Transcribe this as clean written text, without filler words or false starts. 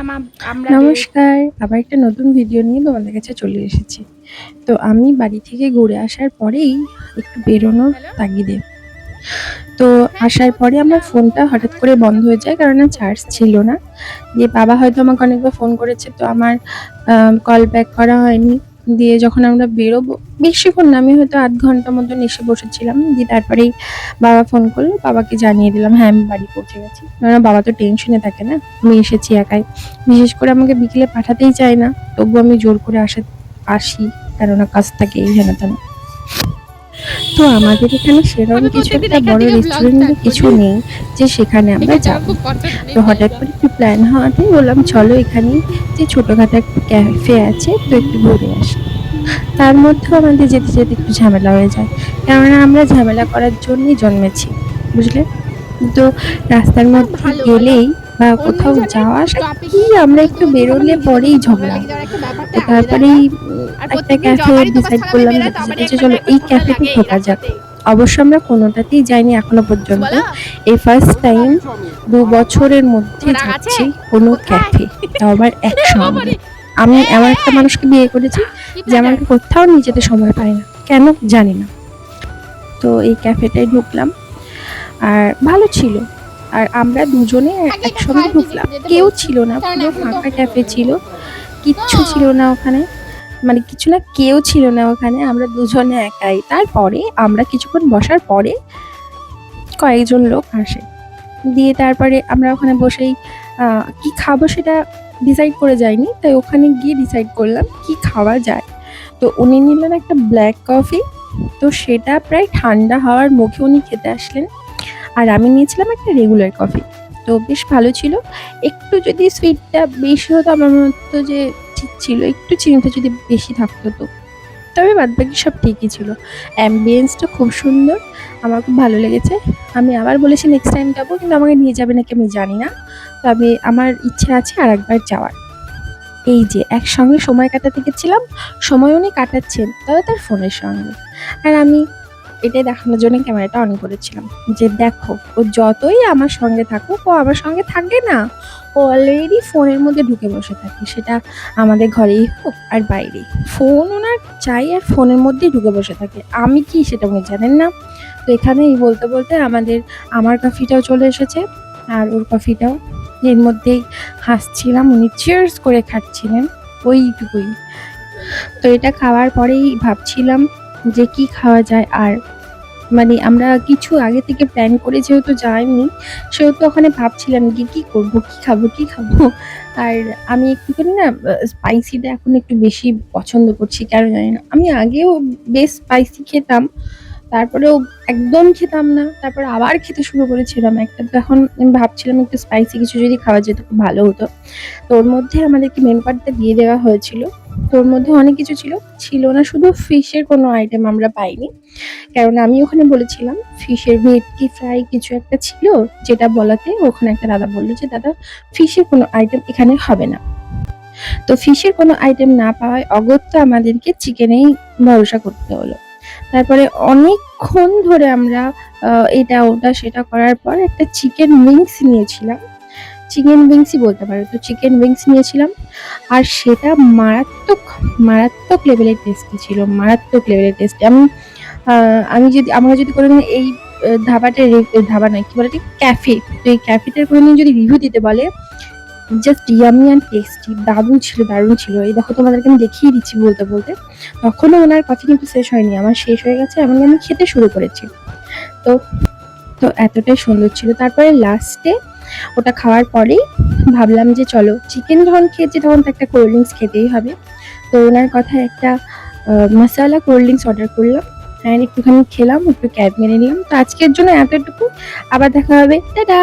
নমস্কার, আবার একটা নতুন ভিডিও নিয়ে তোমাদের কাছে চলে এসেছি। তো আমি বাড়ি থেকে ঘুরে আসার পরেই একটু বেরোনোর তাগিদে। তো আসার পরে আমার ফোনটা হঠাৎ করে বন্ধ হয়ে যায়, কারণ চার্জ ছিল না। দিয়ে বাবা হয়তো আমাকে অনেকবার ফোন করেছে, তো আমার কল ব্যাক করা হয়নি। দিয়ে যখন আমরা বেরোবো, বেশিক্ষণ না, আমি হয়তো ৮ ঘন্টা মতন এসে বসেছিলাম। দিয়ে তারপরেই বাবা ফোন করলো, বাবাকে জানিয়ে দিলাম হ্যাঁ আমি বাড়ি পৌঁছে গেছি। কারণ বাবা তো টেনশনে থাকে না, আমি এসেছি একাই। বিশেষ করে আমাকে বিকেলে পাঠাতেই চায় না, তবু আমি জোর করে আসি, কেননা কাজ থাকে এই হেনা তেনা। তো আমাদের এখানে সেরকম কিছু একটা বড় রেস্টুরেন্ট কিছু নেই যে সেখানে আমরা যাব। তো হঠাৎ করে একটু প্ল্যান হওয়াতেই বললাম চলো এখানেই যে ছোটখাটো একটা ক্যাফে আছে, তো একটু ঘুরে আসি। তার মধ্যেও আমাদের যেতে যেতে একটু ঝামেলা হয়ে যায়, কেননা আমরা ঝামেলা করার জন্যই জন্মেছি, বুঝলে। তো রাস্তার মধ্যে গেলেই বা কোথাও যাওয়া আসা কি আমরা একটু বেরোলে পরেই ঝগড়া। তো তারপরেই একটা ক্যাফে ডিসাইড করলাম যেতে যেতে চলো এই ক্যাফেতে ঢোকা যাক। অবশ্য আমরা কোনোটাতেই যাইনি এখনো পর্যন্ত, এই ফার্স্ট টাইম 2 বছরের মধ্যে যাচ্ছি কোনো ক্যাফে, তাও আবার একসঙ্গে। আমি এমন একটা মানুষকে বিয়ে করেছি যে আমাকে কোথাও নিয়ে যেতে সময় পায় না, কেন জানি না। তো এই ক্যাফেটায় ঢুকলাম, আর ভালো ছিল। আর আমরা দুজনে একসঙ্গে ঢুকলাম, কেউ ছিল না, পুরো ফাঁকা ক্যাফে ছিল, কিচ্ছু ছিল না ওখানে, মানে কিছু না, কেউ ছিল না ওখানে, আমরা দুজনে একাই। তারপরে আমরা কিছুক্ষণ বসার পরে কয়েকজন লোক আসে। দিয়ে তারপরে আমরা ওখানে বসেই কি খাবো সেটা ডিসাইড করে যাইনি, তাই ওখানে গিয়ে ডিসাইড করলাম কি খাওয়া যায়। তো উনি নিলেন একটা ব্ল্যাক কফি, তো সেটা প্রায় ঠান্ডা হওয়ার মুখে উনি খেতে আসলেন। আর আমি নিয়েছিলাম একটা রেগুলার কফি, তো বেশ ভালো ছিল। একটু যদি সুইটটা বেশি হতো আমার মতো যে ঠিক ছিল, একটু চিনিটা যদি বেশি থাকতো তো, তবে বাদবাকি সব ঠিকই ছিল। অ্যাম্বিয়েন্সটা খুব সুন্দর, আমার খুব ভালো লেগেছে। আমি আবার বলেছি নেক্সট টাইম যাবো, কিন্তু আমাকে নিয়ে যাবে নাকি আমি জানি না, তবে আমার ইচ্ছা আছে আর একবার যাওয়ার। এই যে একসঙ্গে সময় কাটাতে গেছিলাম, সময় উনি কাটাচ্ছেন, তবে তার ফোনের সঙ্গে। আর আমি এটাই দেখানোর জন্য ক্যামেরাটা অন করেছিলাম যে দেখো, ও যতই আমার সঙ্গে থাকুক, ও আমার সঙ্গে থাকে না, ও অলরেডি ফোনের মধ্যে ঢুকে বসে থাকে, সেটা আমাদের ঘরেই হোক আর বাইরেই। ফোন ওনার চাই আর ফোনের মধ্যেই ঢুকে বসে থাকে, আমি কি সেটা উনি জানেন না। তো এখানেই বলতে বলতে আমার কফিটাও চলে এসেছে, আর ওর কফিটাও। এর মধ্যেই হাসছিলাম, উনি চিয়ার্স করে খাচ্ছিলেন ওইটুকুই। তো এটা খাওয়ার পরেই ভাবছিলাম যে কি খাওয়া যায়। আর মানে আমরা কিছু আগে থেকে প্ল্যান করে যেহেতু যাইনি, সেহেতু ওখানে ভাবছিলাম কি করবো, কি খাবো। আর আমি একটুখানি না স্পাইসিটা এখন একটু বেশি পছন্দ করছি, কেন জানি না। আমি আগেও বেশ স্পাইসি খেতাম, তারপরেও একদম খেতাম না, তারপরে আবার খেতে শুরু করেছিলাম একটা। তো এখন আমি ভাবছিলাম একটু স্পাইসি কিছু যদি খাওয়া যেত খুব ভালো হতো। তো ওর মধ্যে আমাদেরকে মেনু কার্ডটা দিয়ে দেওয়া হয়েছিল, তো ওর মধ্যে অনেক কিছু ছিল না শুধু ফিশের কোনো আইটেম আমরা পাইনি। কারণ আমি ওখানে বলেছিলাম ফিশের ভেটকি ফ্রাই কিছু একটা ছিল, যেটা বলাতে ওখানে একটা দাদা বললো যে দাদা ফিশের কোনো আইটেম এখানে হবে না। তো ফিশের কোনো আইটেম না পাওয়ায় অগত্যা আমাদেরকে চিকেনেই ভরসা করতে হলো। তারপরে অনেকক্ষণ ধরে আমরা এটা ওটা সেটা করার পর একটা চিকেন উইংস নিয়েছিলাম, চিকেন উইংসই বলতে পারো, তো চিকেন উইংস নিয়েছিলাম। আর সেটা মারাত্মক লেভেলের টেস্টি ছিল, মারাত্মক লেভেলের টেস্টি। আমরা যদি কোনোদিন এই ধাবা নয়, কি বলে ঠিক, ক্যাফে, তো এই ক্যাফেটার কোনোদিন যদি রিভিউ দিতে বলে, জাস্ট ইয়ামি অ্যান্ড টেস্টি, দারুণ ছিল। এই দেখো তোমাদেরকে আমি দেখিয়ে দিচ্ছি বলতে বলতে, তখনও ওনার কফি কিন্তু শেষ হয়নি, আমার শেষ হয়ে গেছে, এমনকি আমি খেতে শুরু করেছি। তো তো এতটাই সুন্দর ছিল। তারপরে লাস্টে ওটা খাওয়ার পরেই ভাবলাম যে চলো, চিকেন যখন খেয়েছি তখন তো একটা কোল্ড ড্রিঙ্কস খেতেই হবে। তো ওনার কথায় একটা মশালা কোল্ড ড্রিঙ্কস অর্ডার করলাম, আর একটুখানি খেলাম, একটু ক্যাব মেরে নিলাম। তো আজকের জন্য এতটুকু, আবার দেখা হবে, টাটা।